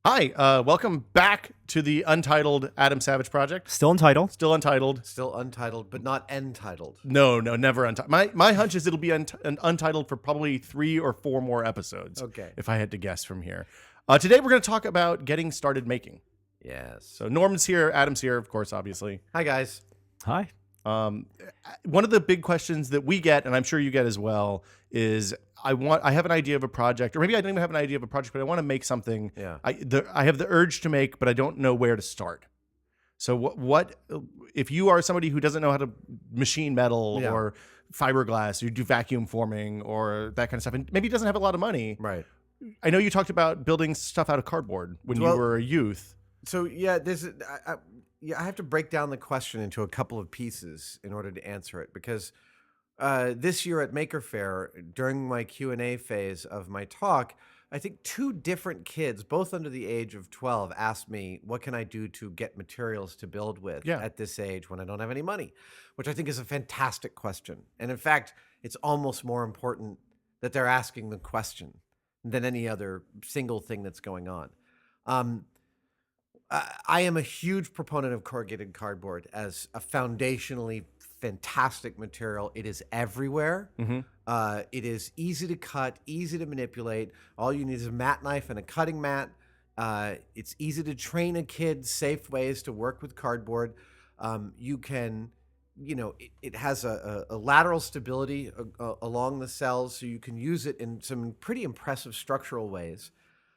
Hi, welcome back to the Untitled Adam Savage Project. Still entitled. Still untitled. Still untitled, but not entitled. No, never untitled. My hunch is it'll be untitled for probably 3 or 4 more episodes. Okay. If I had to guess from here. Today we're going to talk about getting started making. Yes. So Norman's here, Adam's here, of course, obviously. Hi, guys. Hi. One of the big questions that we get, and I'm sure you get as well, is I have an idea of a project, or maybe I don't even have an idea of a project, but I want to make something. Yeah. I have the urge to make, but I don't know where to start. So what if you are somebody who doesn't know how to machine metal or fiberglass, or do vacuum forming or that kind of stuff, and maybe doesn't have a lot of money. Right. I know you talked about building stuff out of cardboard when you were a youth. So I have to break down the question into a couple of pieces in order to answer it, because this year at Maker Faire, during my Q&A phase of my talk, I think 2 different kids, both under the age of 12, asked me, what can I do to get materials to build with at this age when I don't have any money? Which I think is a fantastic question. And in fact, it's almost more important that they're asking the question than any other single thing that's going on. I am a huge proponent of corrugated cardboard as a foundationally fantastic material. It is everywhere. Mm-hmm. It is easy to cut, easy to manipulate. All you need is a mat knife and a cutting mat. It's easy to train a kid safe ways to work with cardboard. You can, it has a lateral stability along the cells, so you can use it in some pretty impressive structural ways.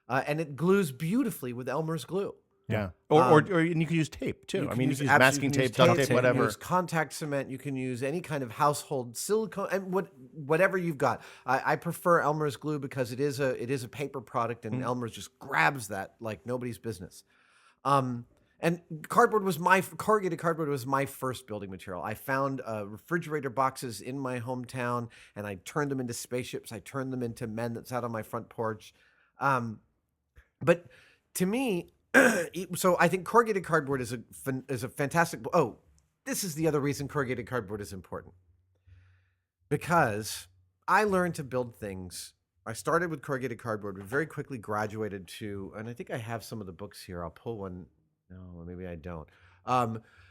And it glues beautifully with Elmer's glue. Yeah, or and you can use tape too. You can use masking tape, duct tape, whatever. You can use contact cement. You can use any kind of household silicone and whatever you've got. I prefer Elmer's glue because it is a paper product, and Elmer's just grabs that like nobody's business. And corrugated cardboard was my first building material. I found refrigerator boxes in my hometown, and I turned them into spaceships. I turned them into men that sat on my front porch. But to me. So I think corrugated cardboard is a fantastic. Oh, this is the other reason corrugated cardboard is important. Because I learned to build things. I started with corrugated cardboard, but very quickly graduated to, and I think I have some of the books here. I'll pull one. No, maybe I don't.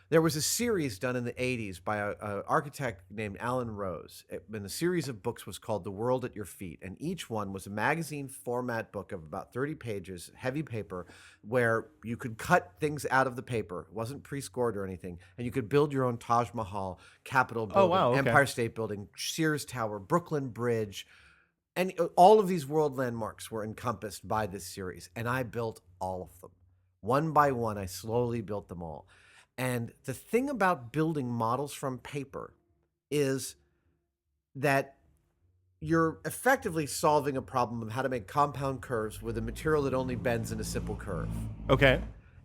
There was a series done in the 80s by an architect named Alan Rose. And the series of books was called The World at Your Feet. And each one was a magazine format book of about 30 pages, heavy paper, where you could cut things out of the paper. It wasn't pre-scored or anything. And you could build your own Taj Mahal, Capitol Building, Empire State Building, Sears Tower, Brooklyn Bridge. And all of these world landmarks were encompassed by this series. And I built all of them. One by one, I slowly built them all. And the thing about building models from paper is that you're effectively solving a problem of how to make compound curves with a material that only bends in a simple curve. Okay.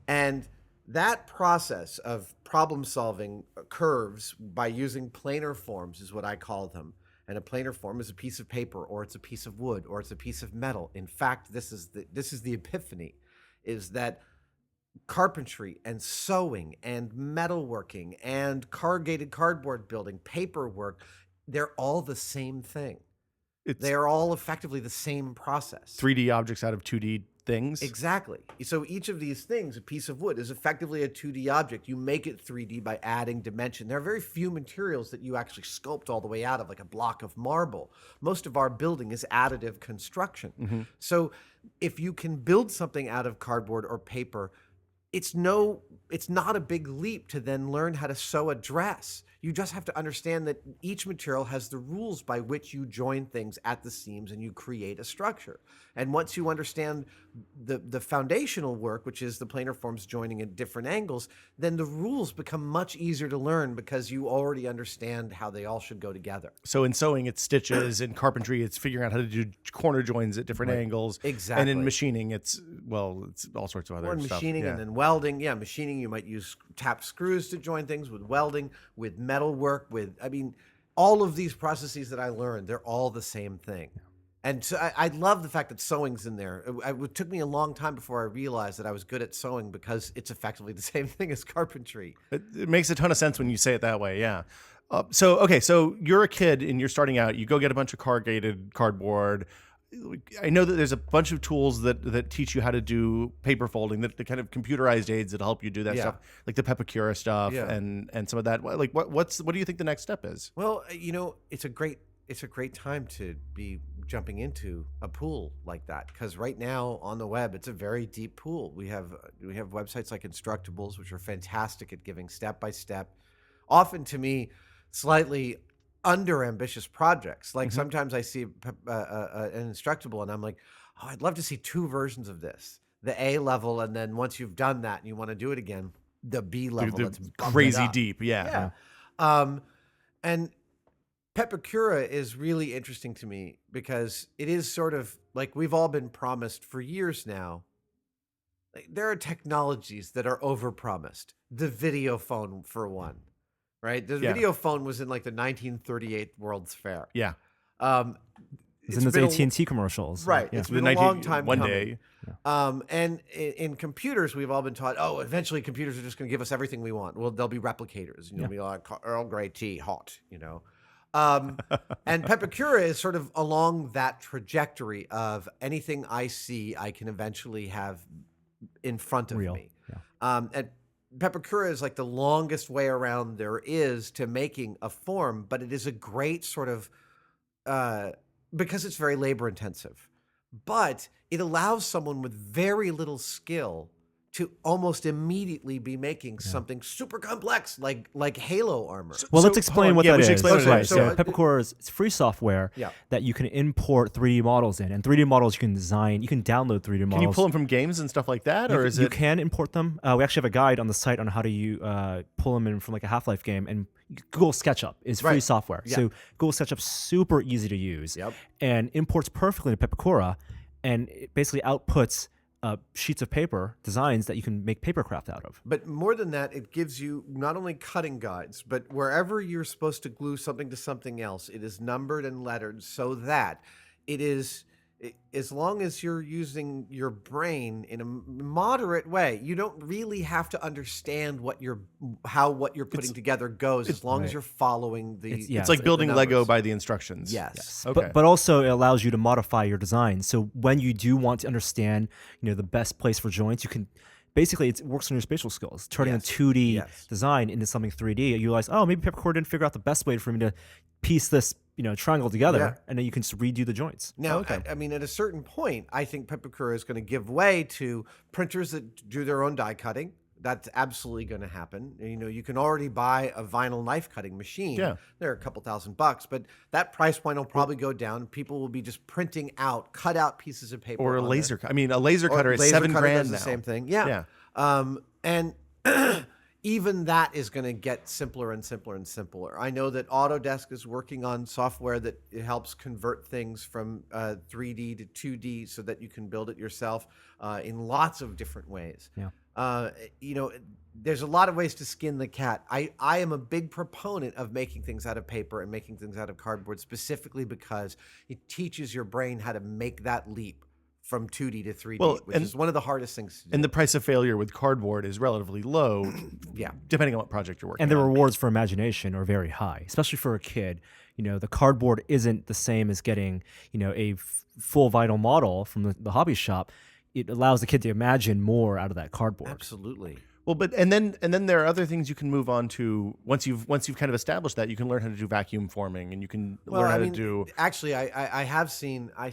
And that process of problem solving curves by using planar forms is what I call them. And a planar form is a piece of paper, or it's a piece of wood, or it's a piece of metal. In fact, this is the epiphany, is that carpentry and sewing and metalworking and corrugated cardboard building, paperwork, they're all the same thing. They are all effectively the same process. 3D objects out of 2D things. Exactly. So each of these things, a piece of wood, is effectively a 2D object. You make it 3D by adding dimension. There are very few materials that you actually sculpt all the way out of, like a block of marble. Most of our building is additive construction. Mm-hmm. So if you can build something out of cardboard or paper, it's not a big leap to then learn how to sew a dress. You just have to understand that each material has the rules by which you join things at the seams and you create a structure. And once you understand the foundational work, which is the planar forms joining at different angles, then the rules become much easier to learn because you already understand how they all should go together. So in sewing, it's stitches. In carpentry, it's figuring out how to do corner joins at different angles. Exactly. And in machining, it's all sorts of other stuff. Machining and then welding. Yeah, machining, you might use tap screws to join things. With welding, with metal work, all of these processes that I learned, they're all the same thing. And so I love the fact that sewing's in there. It took me a long time before I realized that I was good at sewing because it's effectively the same thing as carpentry. It makes a ton of sense when you say it that way, yeah. So you're a kid and you're starting out. You go get a bunch of corrugated cardboard. I know that there's a bunch of tools that teach you how to do paper folding, the kind of computerized aids that help you do that stuff, like the Pepakura stuff and some of that. Like what do you think the next step is? Well, it's a great time to be jumping into a pool like that, because right now on the web it's a very deep pool. We have websites like Instructables, which are fantastic at giving step by step, often to me slightly under ambitious projects. Like sometimes I see an Instructable and I'm like, oh, I'd love to see 2 versions of this, the A level, and then once you've done that and you want to do it again, the B level. The that's crazy deep. Yeah. And Pepakura is really interesting to me because it is sort of like we've all been promised for years now. Like, there are technologies that are overpromised. The video phone, for one, right? The video phone was in like the 1938 World's Fair. Yeah. It's in those AT&T commercials. Right. Yeah. It's been a long time one coming. day. And in computers, we've all been taught, oh, eventually computers are just going to give us everything we want. Well, they'll be replicators. You'll be like Earl Grey tea, hot, And Pepakura is sort of along that trajectory of anything I see, I can eventually have in front of me. Yeah. And Pepakura is like the longest way around there is to making a form, but it is a great sort of, because it's very labor intensive, but it allows someone with very little skill to almost immediately be making something super complex, like Halo armor. Well, let's explain what that is. Right. So Pepakura is free software that you can import 3D models in, and 3D models you can design. You can download 3D models. Can you pull them from games and stuff like that, or you can import them? We actually have a guide on the site on how to pull them in from like a Half-Life game, and Google SketchUp is free software. So Google SketchUp super easy to use, and imports perfectly to Pepakura, and it basically outputs sheets of paper, designs that you can make papercraft out of. But more than that, it gives you not only cutting guides, but wherever you're supposed to glue something to something else, it is numbered and lettered so that it is, as long as you're using your brain in a moderate way, you don't really have to understand what you're putting together goes, as long as you're following the. It's like building Lego by the instructions. Yes. Okay. But also it allows you to modify your design. So when you do want to understand, the best place for joints, you can. Basically, it works on your spatial skills, turning a 2D design into something 3D. You realize, oh, maybe Pepakura didn't figure out the best way for me to piece this, triangle together, and then you can just redo the joints. Now, I mean, at a certain point, I think Pepakura is going to give way to printers that do their own die cutting. That's absolutely going to happen. You can already buy a vinyl knife cutting machine. Yeah. They're a couple $1,000, but that price point will probably go down. People will be just printing out, cut out pieces of paper. Or a laser cutter. I mean, a laser cutter is $7,000 now. The same thing. Yeah. And even that is going to get simpler and simpler and simpler. I know that Autodesk is working on software that helps convert things from 3D to 2D so that you can build it yourself in lots of different ways. Yeah. There's a lot of ways to skin the cat. I am a big proponent of making things out of paper and making things out of cardboard, specifically because it teaches your brain how to make that leap from 2D to 3D, which is one of the hardest things to do. And the price of failure with cardboard is relatively low, depending on what project you're working on. And the rewards for imagination are very high, especially for a kid. The cardboard isn't the same as getting, a full vinyl model from the hobby shop. It allows the kid to imagine more out of that cardboard. Absolutely. Well, and then there are other things you can move on to once you've kind of established that. You can learn how to do vacuum forming, and you can learn how to do. Actually, I have seen I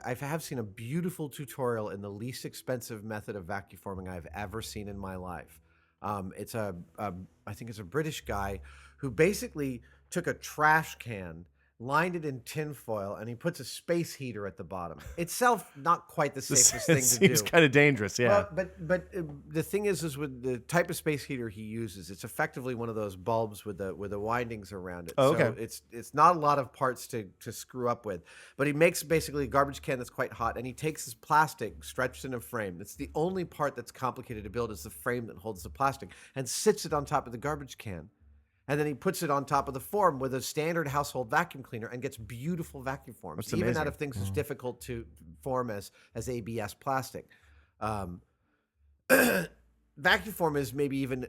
have seen a beautiful tutorial in the least expensive method of vacuum forming I've ever seen in my life. It's I think it's a British guy who basically took a trash can, lined it in tinfoil, and he puts a space heater at the bottom. Itself, not quite the safest thing to do. Seems kind of dangerous, yeah. Well, but the thing is with the type of space heater he uses, it's effectively one of those bulbs with the windings around it. Oh, okay. So it's not a lot of parts to screw up with. But he makes basically a garbage can that's quite hot, and he takes his plastic stretched in a frame. It's the only part that's complicated to build is the frame that holds the plastic, and sits it on top of the garbage can. And then he puts it on top of the form with a standard household vacuum cleaner and gets beautiful vacuum forms, That's even amazing. out of things as difficult to form as ABS plastic. Vacuum form is maybe even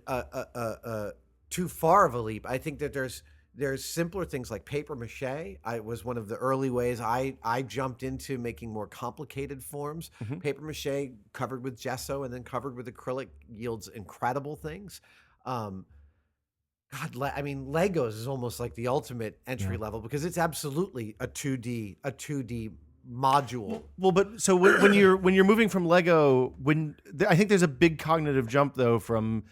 too far of a leap. I think that there's There's simpler things like paper mache. I was one of the early ways I jumped into making more complicated forms. Paper mache covered with gesso and then covered with acrylic yields incredible things. I mean, Legos is almost like the ultimate entry level because it's absolutely a 2D module. Well, but so when you're moving from Lego, I think there's a big cognitive jump though from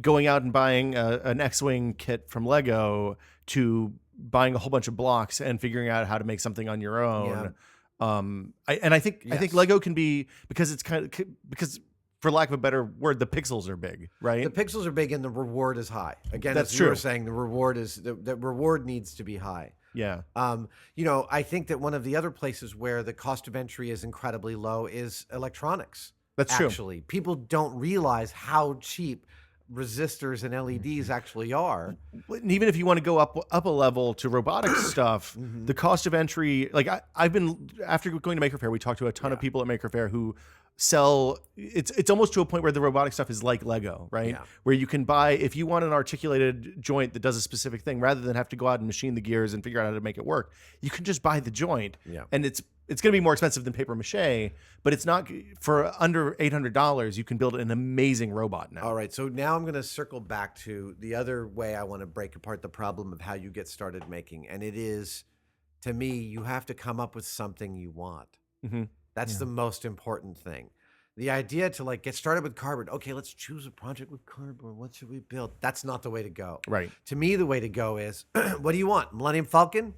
going out and buying an X-wing kit from Lego to buying a whole bunch of blocks and figuring out how to make something on your own. I think Lego can be because for lack of a better word, the pixels are big, right? The pixels are big and the reward is high. Again, That's as true. you were saying, the reward needs to be high. Yeah. I think that one of the other places where the cost of entry is incredibly low is electronics. That's true. Actually, people don't realize how cheap resistors and LEDs actually are. And even if you want to go up a level to robotics stuff, the cost of entry, like I've been, after going to Maker Faire, we talked to a ton of people at Maker Faire who sell, it's almost to a point where the robotic stuff is like Lego, right? Yeah. Where you can buy, if you want an articulated joint that does a specific thing, rather than have to go out and machine the gears and figure out how to make it work, you can just buy the joint. Yeah. And it's going to be more expensive than paper mache, but it's not, for under $800, you can build an amazing robot now. All right, so now I'm going to circle back to the other way I want to break apart the problem of how you get started making. And it is, to me, you have to come up with something you want. That's the most important thing. The idea to get started with cardboard. Okay, let's choose a project with cardboard. What should we build? That's not the way to go. Right. To me, the way to go is, what do you want? Millennium Falcon?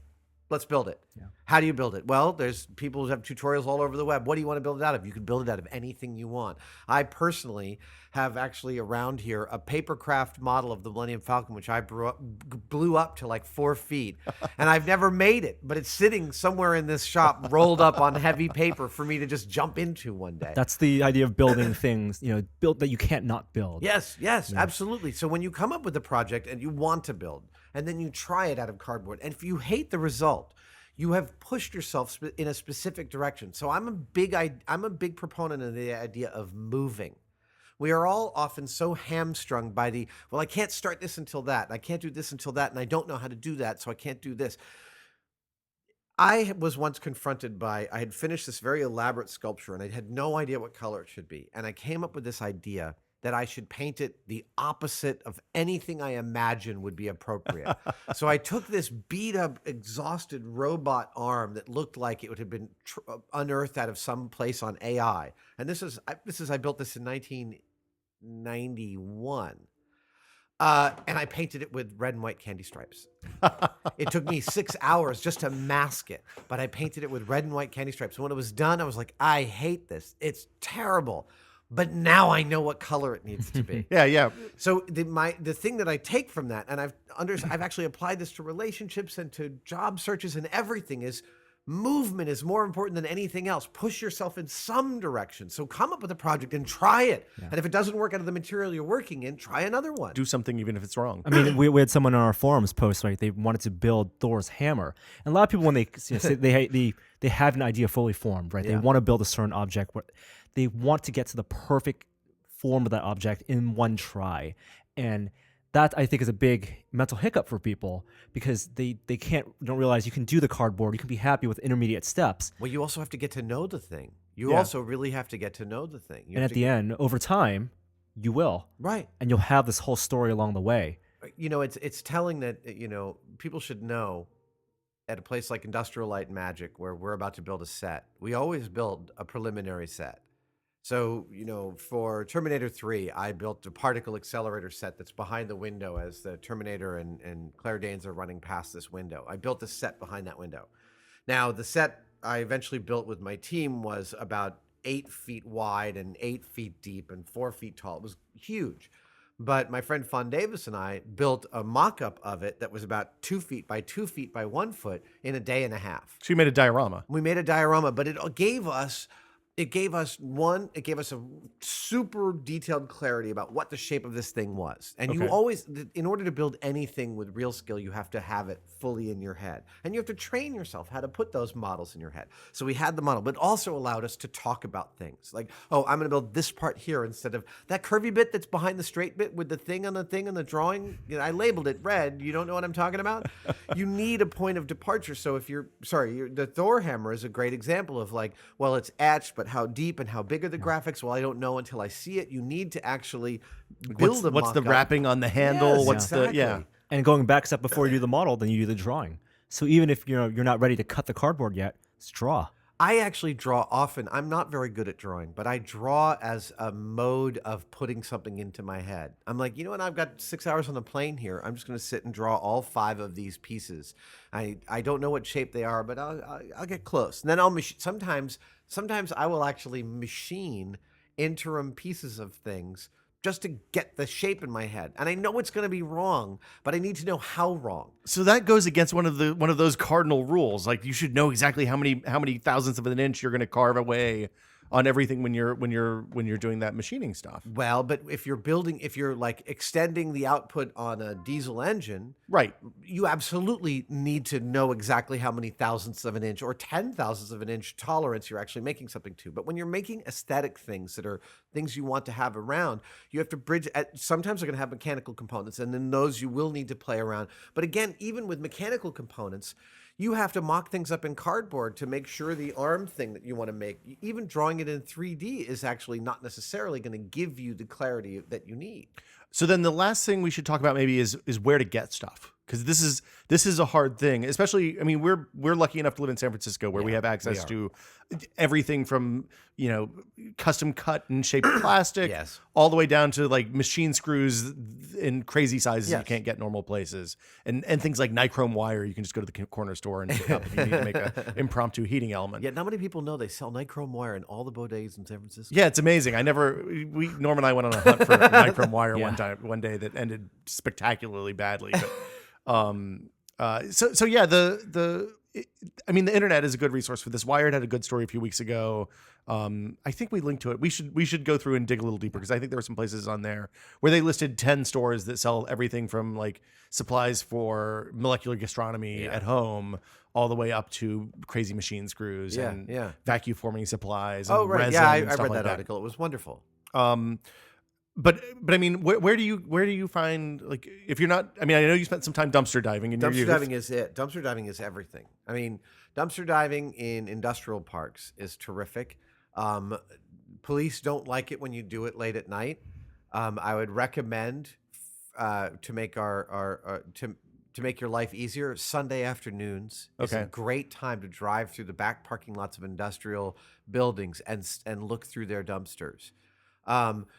Let's build it. Yeah. How do you build it? Well, there's people who have tutorials all over the web. What do you want to build it out of? You can build it out of anything you want. I personally have actually around here a papercraft model of the Millennium Falcon, which I blew up to like 4 feet. And I've never made it, but it's sitting somewhere in this shop rolled up on heavy paper for me to just jump into one day. That's the idea of building things, build that you can't not build. Yes, absolutely. So when you come up with a project and you want to build, and then you try it out of cardboard, and if you hate the result, you have pushed yourself in a specific direction. So I'm a big proponent of the idea of moving. We are all often so hamstrung by I can't start this until that, and I can't do this until that, and I don't know how to do that, so I can't do this. I was once confronted I had finished this very elaborate sculpture, and I had no idea what color it should be. And I came up with this idea that I should paint it the opposite of anything I imagine would be appropriate. So I took this beat up, exhausted robot arm that looked like it would have been unearthed out of some place on AI. And I built this in 1991. And I painted it with red and white candy stripes. It took me 6 hours just to mask it, but I painted it with red and white candy stripes. And when it was done, I was like, I hate this. It's terrible. But now I know what color it needs to be. Yeah. So the thing that I take from that, and I've actually applied this to relationships and to job searches and everything, is movement is more important than anything else. Push yourself in some direction. So come up with a project and try it. Yeah. And if it doesn't work out of the material you're working in, try another one. Do something even if it's wrong. I mean, we had someone on our forums post, right? They wanted to build Thor's hammer. And a lot of people, when they say they have an idea fully formed, right? Yeah. They want to build a certain object. They want to get to the perfect form of that object in one try. And that, I think, is a big mental hiccup for people because they don't realize you can do the cardboard. You can be happy with intermediate steps. Well, you also have to get to know the thing. You also really have to get to know the thing. And at the end, over time, you will. Right. And you'll have this whole story along the way. It's telling that, people should know at a place like Industrial Light and Magic, where we're about to build a set, we always build a preliminary set. So, for Terminator 3, I built a particle accelerator set that's behind the window as the Terminator and Claire Danes are running past this window. I built a set behind that window. Now, the set I eventually built with my team was about 8 feet wide and 8 feet deep and 4 feet tall. It was huge. But my friend Fawn Davis and I built a mock-up of it that was about 2 feet by 2 feet by 1 foot in a day and a half. So you made a diorama. We made a diorama, but it gave us It gave us a super detailed clarity about what the shape of this thing was. And you always, in order to build anything with real skill, you have to have it fully in your head. And you have to train yourself how to put those models in your head. So we had the model, but it also allowed us to talk about things like, oh, I'm going to build this part here instead of that curvy bit that's behind the straight bit with the thing on the drawing. You know, I labeled it red. You don't know what I'm talking about? You need a point of departure. So if the Thor hammer is a great example of like, well, it's etched, but how deep and how big are the graphics? Well, I don't know until I see it. You need to actually build a what's the mock-up. wrapping on the handle? Yes, What's exactly. And going back a step before you do the model, then you do the drawing. So even if you're not ready to cut the cardboard yet, just draw. I actually draw often. I'm not very good at drawing, but I draw as a mode of putting something into my head. I'm like, you know what? I've got 6 hours on the plane here. I'm just going to sit and draw all 5 of these pieces. I don't know what shape they are, but I'll get close. And then I'll sometimes I will actually machine interim pieces of things just to get the shape in my head. And I know it's going to be wrong, but I need to know how wrong. So that goes against one of those cardinal rules. Like you should know exactly how many thousandths of an inch you're going to carve away on everything when you're doing that machining stuff. Well, but if you're like extending the output on a diesel engine, right, you absolutely need to know exactly how many thousandths of an inch or 10,000ths of an inch tolerance you're actually making something to. But when you're making aesthetic things that are things you want to have around, you have to bridge. Sometimes they're going to have mechanical components, and in those you will need to play around. But again, even with mechanical components, you have to mock things up in cardboard to make sure the arm thing that you want to make, even drawing it in 3D, is actually not necessarily going to give you the clarity that you need. So then the last thing we should talk about maybe is where to get stuff, because this is a hard thing. Especially, I mean, we're lucky enough to live in San Francisco where we have access to everything from custom cut and shaped plastic, all the way down to like machine screws in crazy sizes you can't get normal places, and things like nichrome wire you can just go to the corner store and pick up if you need to make an impromptu heating element. Yeah, not many people know they sell nichrome wire in all the bodegas in San Francisco. Yeah, it's amazing. Norm and I went on a hunt for nichrome wire one day that ended spectacularly badly. But, so yeah, I mean, the internet is a good resource for this. Wired had a good story a few weeks ago. I think we linked to it. We should go through and dig a little deeper, because I think there were some places on there where they listed 10 stores that sell everything from like supplies for molecular gastronomy at home all the way up to crazy machine screws and vacuum forming supplies. And resin I and stuff read like that article. It was wonderful. But I mean, where do you find, like, if you're not, I mean, I know you spent some time dumpster diving in your youth. Dumpster diving is it. Dumpster diving is everything. I mean, dumpster diving in industrial parks is terrific. Police don't like it when you do it late at night. I would recommend to make to make your life easier, Sunday afternoons is a great time to drive through the back parking lots of industrial buildings and look through their dumpsters.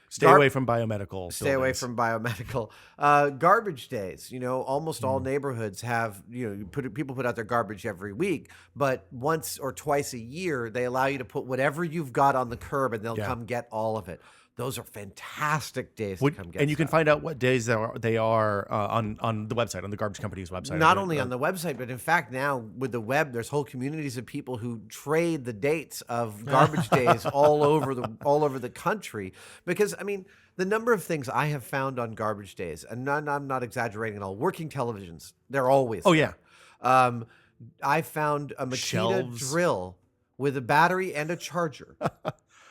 Stay away from biomedical. Stay away from biomedical. Garbage days. Almost all neighborhoods have, people put out their garbage every week, but once or twice a year, they allow you to put whatever you've got on the curb and they'll come get all of it. Those are fantastic days to come get. And you can find out what days they are on the website, on the garbage company's website. Not only on the website, but in fact now with the web, there's whole communities of people who trade the dates of garbage days all over the country. Because I mean, the number of things I have found on garbage days, and I'm not exaggerating at all. Working televisions, they're always there. I found a Makita drill with a battery and a charger.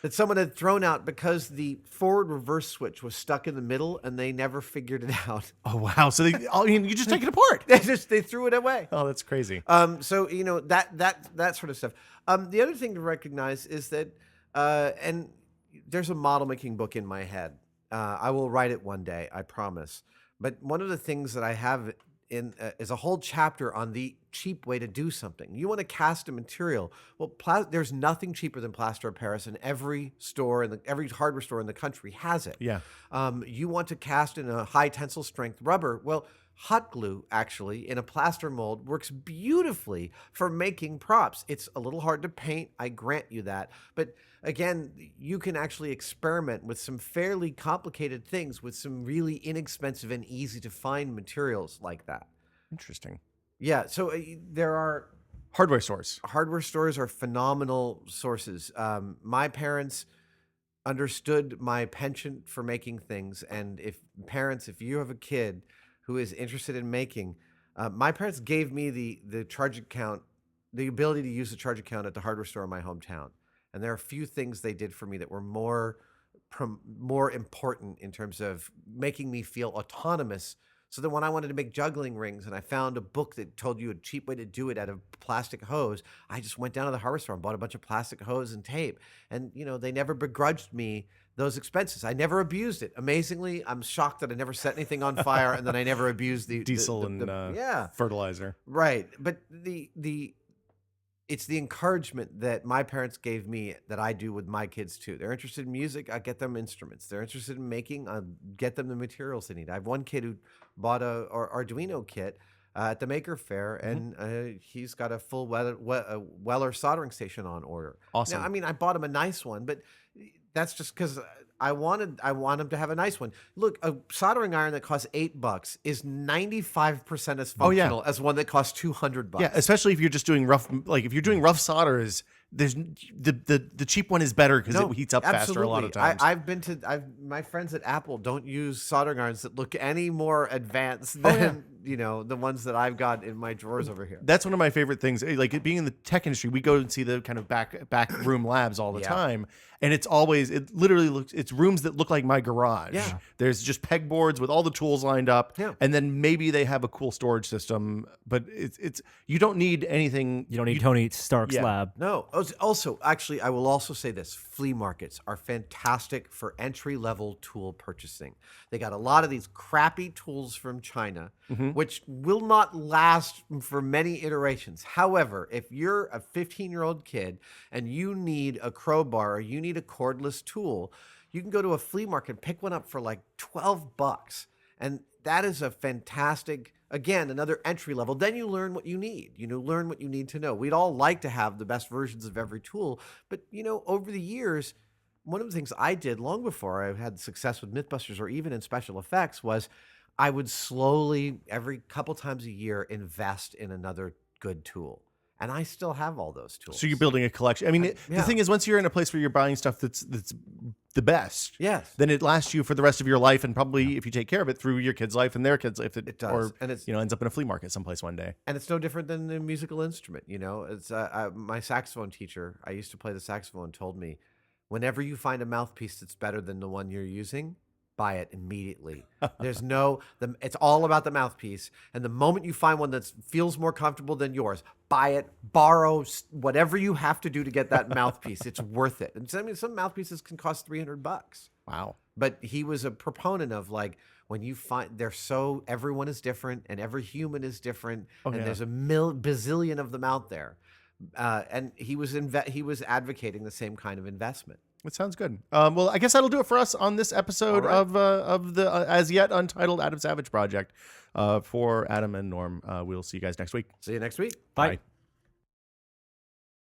That someone had thrown out because the forward reverse switch was stuck in the middle and they never figured it out. Oh wow! So you just take it apart. They threw it away. Oh, that's crazy. So that sort of stuff. The other thing to recognize is that, and there's a model making book in my head. I will write it one day, I promise. But one of the things that I have is a whole chapter on the cheap way to do something. You want to cast a material. Well, there's nothing cheaper than plaster of Paris, and every hardware store in the country has it. Yeah. You want to cast in a high tensile strength rubber. Well, hot glue, actually, in a plaster mold works beautifully for making props. It's a little hard to paint, I grant you that. But again, you can actually experiment with some fairly complicated things with some really inexpensive and easy to find materials like that. Interesting. Yeah, so there are Hardware stores. Hardware stores are phenomenal sources. My parents understood my penchant for making things, and if you have a kid who is interested in making, my parents gave me the charge account, the ability to use the charge account at the hardware store in my hometown. And there are a few things they did for me that were more important in terms of making me feel autonomous. So that when I wanted to make juggling rings and I found a book that told you a cheap way to do it out of plastic hose, I just went down to the hardware store and bought a bunch of plastic hose and tape. And, they never begrudged me those expenses. I never abused it. Amazingly, I'm shocked that I never set anything on fire and then I never abused the diesel fertilizer. Right. But it's the encouragement that my parents gave me that I do with my kids too. They're interested in music, I get them instruments. They're interested in making, I get them the materials they need. I have one kid who bought a Arduino kit at the Maker Faire, and he's got a full Weller soldering station on order. Awesome. Now, I mean, I bought him a nice one, but that's just because I want him to have a nice one. Look, a soldering iron that costs $8 is 95% as functional as one that costs $200. Yeah, especially if you're just doing rough, like if you're doing rough solders, there's the cheap one is better because it heats up faster a lot of times. My friends at Apple don't use soldering irons that look any more advanced than the ones that I've got in my drawers over here. That's one of my favorite things. Like being in the tech industry, we go and see the kind of back room labs all the time, and it's rooms that look like my garage. Yeah. There's just pegboards with all the tools lined up, and then maybe they have a cool storage system, but it's you don't need anything. You don't need Tony Stark's lab. No. Also, actually, I will also say this: flea markets are fantastic for entry-level tool purchasing. They got a lot of these crappy tools from China, which will not last for many iterations. However, if you're a 15-year-old kid and you need a crowbar or you need a cordless tool, you can go to a flea market, pick one up for like $12. And that is a fantastic, again, another entry level. Then you learn what you need. Learn what you need to know. We'd all like to have the best versions of every tool. But, over the years, one of the things I did long before I had success with Mythbusters or even in special effects was I would slowly, every couple times a year, invest in another good tool. And I still have all those tools. So you're building a collection. I mean, the thing is, once you're in a place where you're buying stuff that's the best, then it lasts you for the rest of your life, and probably if you take care of it through your kid's life and their kids' life, it does. Or and it's ends up in a flea market someplace one day. And it's no different than a musical instrument. It's my saxophone teacher. I used to play the saxophone. Told me, whenever you find a mouthpiece that's better than the one you're using, buy it immediately. It's all about the mouthpiece. And the moment you find one that feels more comfortable than yours, buy it, borrow, whatever you have to do to get that mouthpiece. It's worth it. And some mouthpieces can cost $300. Wow. But he was a proponent of when you find everyone is different and every human is different. There's a bazillion of them out there. And he was advocating the same kind of investment. It sounds good. Well, I guess that'll do it for us on this episode of the as yet untitled Adam Savage project. For Adam and Norm, we'll see you guys next week. See you next week. Bye.